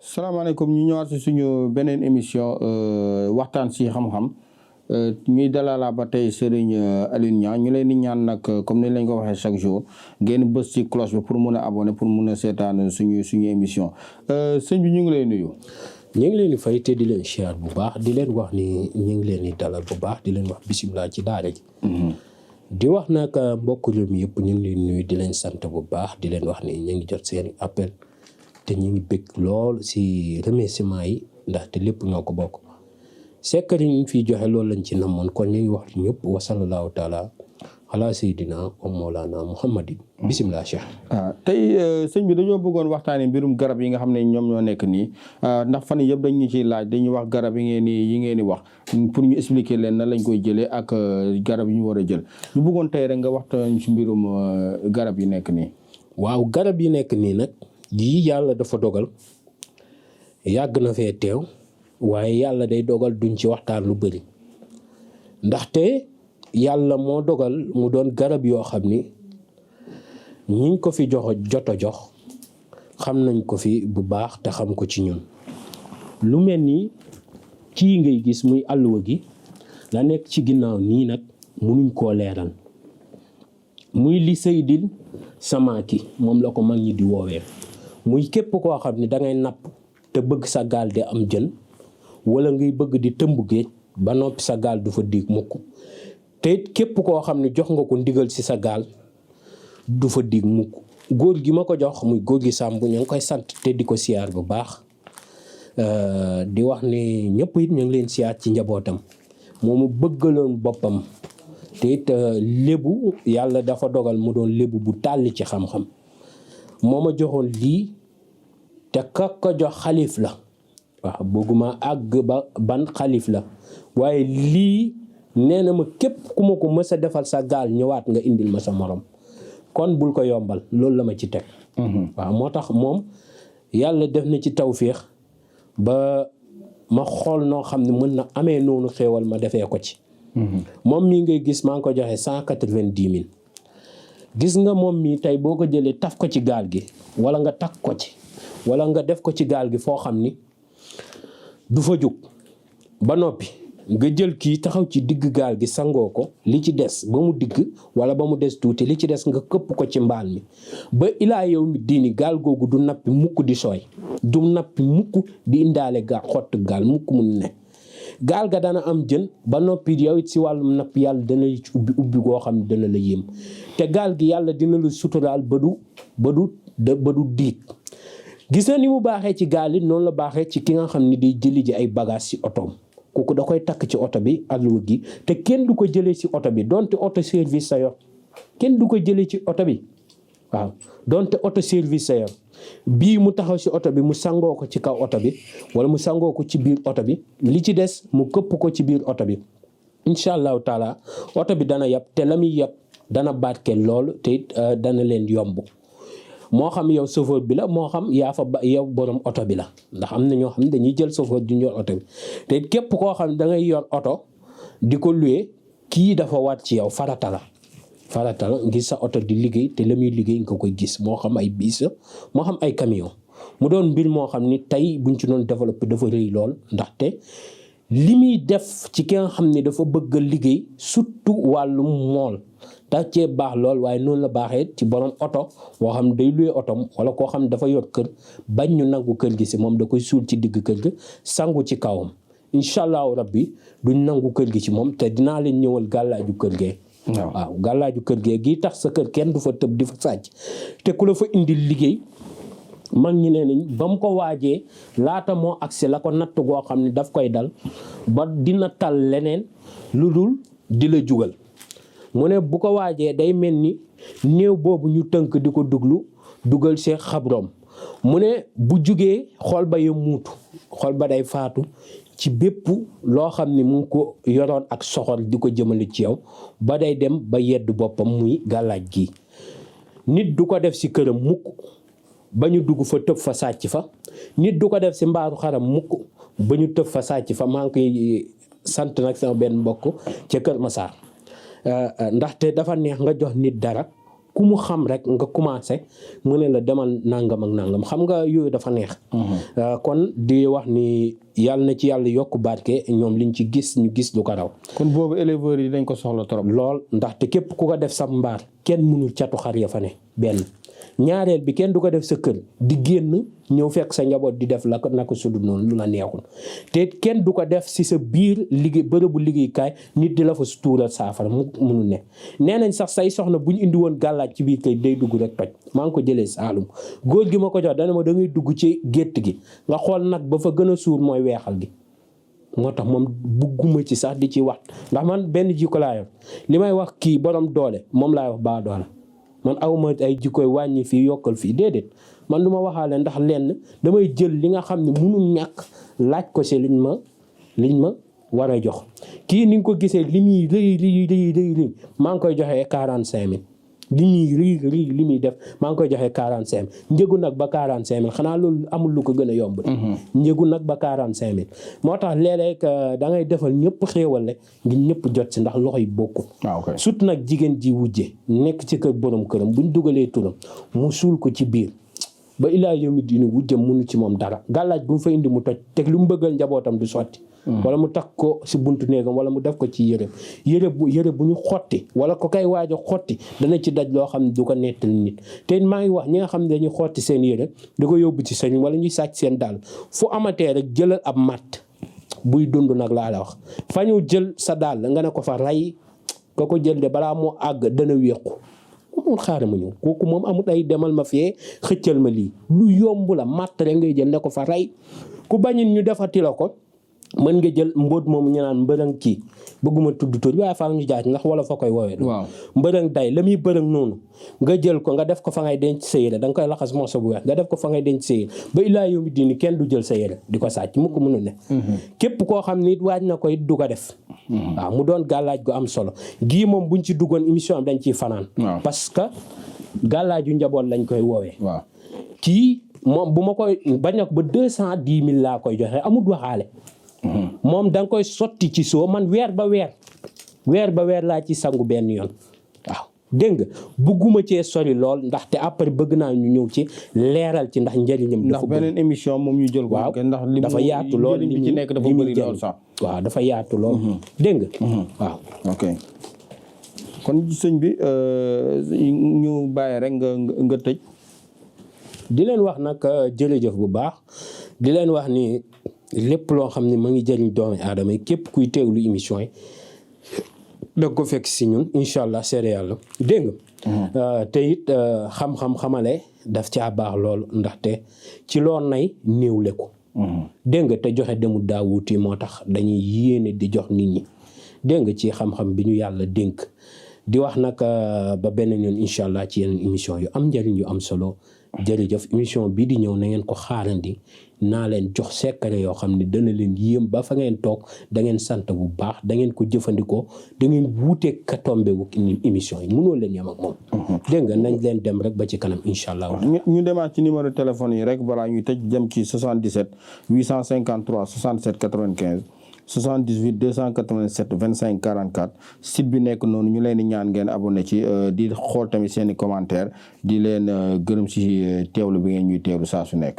salaamaaleykum ñu ñëwaat si suñu beneen émission waxtaan si xam-xam ñuy dalala ba tey Serigne Alioune Niang ñu leen di ñaan nag comme ni lañ ko waxee chaque jour ngeen bës ci cloche bi pour mun a abonné pour mun a seetaan suñu émission sëñ bi ñu ngi lay nuyu. ñu ngi leen di fay te di leen siyaar bu baax di leen wax ni ñu ngi leen di dalal bu baax di leen wax bisimilah ci daara ji. di wax nag mbokk réew mi yëpp ñu ngi leen nuyu di leen sant bu baax di leen wax ni ñu ngi jot seen appel. te ñu ngi bëgg lool ci remerciement yi ndaxte lépp ñoo ko bokk secret yi ñu fiy joxe loolu lañ ci namoon kon ñu ngi wax ñëpp wa sallallahu taala ala sayyidina wa mawlana muhammadin bisimilah cheikh. tey sëñ bi dañoo bëggoon waxtaanee mbirum garab yi nga xam ne ñoom ñoo nekk nii ndax fan yëpp dañ ñu ciy laaj dañuy wax garab yi ngeen di wax pour ñu expliquer leen nan lañ koy jëlee ak garab yi ñu war a jël ñu bëggoon tey rek nga waxtaan ci mbirum garab yi nekk nii. waaw garab yi nekk nii nag. yii yàlla dafa dogal yàgg na fee teew waaye yàlla day dogal duñ ci waxtaan lu bari ndaxte yàlla moo dogal mu doon garab yoo xam ni ñiñ ko fi jot a jox xam nañ ko fi bu baax te xam ko ci ñun lu mel ni kii ngay gis muy àlluwa gi la nekk ci ginnaaw nii nag munuñ koo leeral muy li Seydil Samaaki moom la ko mag ñi di woowee muy képp koo xam ne dangay napp te bëgg sa gaal di am jën wala ngay bëgg di tëmb géej ba noppi sa gaal du fa diig mukk te képp koo xam ne jox nga ko ndigal ci sa gaal du fa diig mukk góor gi ma ko jox muy góor gi Sàmb ñu ngi koy sant te di ko siyaar bu baax di wax ne ñëpp it ñu ngi leen siyaar ci njabootam moomu bëggaloon boppam te it lébu yàlla dafa dogal mu doon lébu bu tàlli ci xam-xam moo ma joxoon lii te ka ko jox xalif la waaw bëgguma àgg ba ban xalif la waaye lii nee na ma képp ku ma ko mës a defal sa gaal ñëwaat nga indil ma sa morom kon bul ko yombal loolu la ma ci teg. waaw moo tax moom yàlla def na ci tawféex ba ma xool noo xam ne mën na amee noonu xéewal ma defee ko ci. moom mii ngay gis maa ngi ko joxe 190 000. gis nga moom mii tey boo ko jëlee taf ko ci gaal gi wala nga takk ko ci wala nga def ko ci gaal gi foo xam ni du fa jóg ba noppi nga jël kii taxaw ci digg gaal gi sangoo ko li ci des ba mu digg wala ba mu des tuuti li ci des nga këpp ko ci mbaal mi ba ilaa yow mi diini gaal googu du nappi mukk di sooy du nappi mukk di indaale gaal xott gaal mukk mun ne gaal ga dana am jën ba noppi yow it si wàllum napp yàlla dana la ci ubbi goo xam ne dana la yéem te gaal gi yàlla dina la suturaal ba du diig gis na ni mu baaxee ci gaal it noonu la baaxee ci ki nga xam ne day jëli ji ay bagage ci otoom kooku da koy takk ci oto bi àlluwa gi te kenn du ko jëlee ci oto bi donte auto service sa yor kenn du ko jëlee ci oto bi waaw donte auto service sa yor bii mu taxaw ci oto bi mu sangoo ko ci kaw oto bi wala mu sangoo ko ci biir oto bi li ci des mu këpp ko ci biir oto bi incha allahu taala oto bi dana yab te la muy yab dana barke lool te it dana leen yomb moo xam yow chauffeur bi la moo xam yaa fa ba yow borom oto bi la ndax am na ñoo xam ne dañuy jël chauffeur du ñu yor oto bi te it képp koo xam ne da ngay yor oto di ko loué kii dafa waat ci yow farata la ngir sa oto di liggéey te la muy liggéey nga koy gis moo xam ay biis moo xam ay camion mu doon mbir moo xam ni tey buñ ci doon développé dafa rëy lool ndaxte li muy def ci ki nga xam ne dafa bëgg a liggéey surtout wàllum mool da cee baax lool waaye noonu la baaxee ci borom oto boo xam ne day luye otom wala koo xam ne dafa yor kër bañ ñu nangu kër gi si moom da koy suul ci digg kër gi sangu ci kawam incha allahu rabbi duñ nangu kër gi ci moom te dinaa leen ñëwal gàllaaju kër gee waaw gàllaaju kër gee gi tax sa kër kenn du fa tëb di fa sàcc te ku la fa indil liggéey mag ñi nee nañ ba mu ko waajee laata moo agsi la ko natt goo xam ne daf koy dal ba dina tal leneen lu dul di la jugal mu ne bu ko waajee day mel ni néew boobu ñu tënk di ko dugal see xabroom mu ne bu jugee xol ba ya muutu xol ba day faatu ci bépp loo xam ne mu ngi ko yoroon ak soxor di ko jëmale ci yow ba day dem ba yedd boppam muy gàllaaj gi nit du ko def si këram mukk ba ñu dugg fa tëb fa sàcc fa nit du ko def si mbaaru xaram mukk ba ñu tëb fa sàcc fa maa ngi koy sant nag sama benn mbokk ca Kër Massar ndaxte dafa neex nga jox nit dara ku mu xam rek nga commencé mu ne la demal nangam ak nangam xam nga yooyu dafa neex. kon di wax ni yàlla na ci yàlla yokk barke ñoom liñ ci gis ñu gis lu ko raw. kon boobu éleveurs yi dañ ko soxla trop. lool ndaxte képp ku ko def sa mbaar kenn mënul catu xar ya fa ne benn ñaareel bi kenn du ko def sa kër di génn ñëw fekk sa njaboot di def la naka sudu noonu lu la neexul te kenn du ko def si sa biir liggéey bërëbu liggéeykaay nit di la fa tuural saafara mu mënul ne nee nañ sax say soxna bu ñu indi woon gàllaaj ci biir kay day dugg rek toj maa ngi ko jëlee Saalum góor gi ma ko jox dana ma da ngay dugg ci gétt gi nga xool nag ba fa gën a suur mooy weexal gi moo tax moom bugguma ci sax di ci wax ndax man benn jikko laa yor li may wax kii borom doole moom laay wax baa doole man awma ay jikkoy wàññi fii yokkal fii déedéet man du ma waxaale ndax lenn damay jël li nga xam ne mënul ñàkk laaj ko si liñ ma war a jox kii ni nga ko gisee li muy rëy maa ngi koy joxee 45 000 li muy def maa ngi koy joxee 45 000 njëgu nag ba 45 000 xanaa loolu amul lu ko gën a yomb njëgu nag ba 45 000 moo tax léeg-léeg da ngay defal ñëpp xéewale ngir ñëpp jot si ndax loxo yi bokkul surtout nag jigéen ji wujje nekk ci kër borom këram buñ dugalee turam mu suul ko ci biir ba ilaa yomi diini wujjam mënu ci moom dara gàllaaj bu mu fa indi mu toj teg lu mu bëggal njabootam du sotti wala mu takk ko si buntu néegam wala mu def ko ci yére bu ñu xotti wala ko kay waaj a xotti dana ci daj loo xam ne du ko nettali nit te maa ngi wax ñi nga xam ne dañuy xotti seen yére da ko yóbbu ci sëñ wala ñuy sàcc seen daal fu amatee rek jëlal ab matt buy dund nag laa la wax fa ñu jël sa daal nga ne ko fa rey ko jël de balaa moo àgg dana wéqu moom xaaral ma ñëw kooku moom amut ay demal ma fee xëccal ma lii lu yomb la matt rek ngay jël ne ko fa rey ku bañin ñu defati la ko mën nga jël mbóot moomu ñu naan mbërëng kii bëgguma tudd tur waaye faa ñu jaaj ndax wala fa koy woowee waaw mbërëng day la muy bërëng noonu nga jël ko nga def ko fa ngay denc sa yére da nga koy laxas morso bu weex nga def ko fa ngay denc sa yére ba illaa yow mi diini kenn du jël sa yére di ko sàcc mu ko mënu ne képp koo xam ni it waaj na ko it du ko def waaw mu doon gàllaaj gu am solo gii moom buñ ci duggoon émission am dañ ciy fanaan parce que gàllaaju njaboot lañ koy woowee kii moom bu ma koy bañ na ko ba 210 000 laa koy joxe amul waxaale moom da nga koy sotti ci soo man weer ba weer laa ci sangu benn yoon waaw dégg nga bugguma cee sori lool ndaxte après bëgg naa ñu ñëw ci leeral ci ndax njëriñam dafa beneen émission moom ñu jël ko waaw ndax li dafa yaatu lool li ci nekk dafa bëri lool sax waaw dafa yaatu lool dégg nga waaw ok kon sëñ bi ñu bàyyi rek nga tëj di leen wax nag jërëjëf bu baax di leen wax ni lépp loo xam ne ma ngi jëriñ doomi aadama yi képp kuy teewlu émission yi da ko fekk si ñun incha allah seede yàlla dégg nga te it xam-xam xamale daf caa baax lool ndaxte ci loo nay néewle ko dégg nga te joxe demul daa wuuti moo tax dañuy yéene di jox nit ñi dégg nga ci xam-xam bi ñu yàlla dénk di wax nag ba beneen yoon incha allah ci yeneen émission yu am njëriñ yu am solo jërëjëf émission bii di ñëw na ngeen ko xaarandi naa leen jox secret yoo xam ne dana leen yéem ba fa ngeen toog da ngeen sant bu baax da ngeen ko jëfandikoo da ngeen wuutee ka tombé wu émission yi mënoo leen yem ak moom. dégg nga nañ leen dem rek ba ci kanam incha allah. ñu demaat ci numéro téléphone yi rek balaa ñuy tëj dem ci 77 853 67 95 78 287 25 44 site bi nekk noonu ñu leen di ñaan ngeen abonné ci di xool tamit seen i commentaire di leen gërëm si teewlu bi ngeen ñuy teewlu saa su nekk.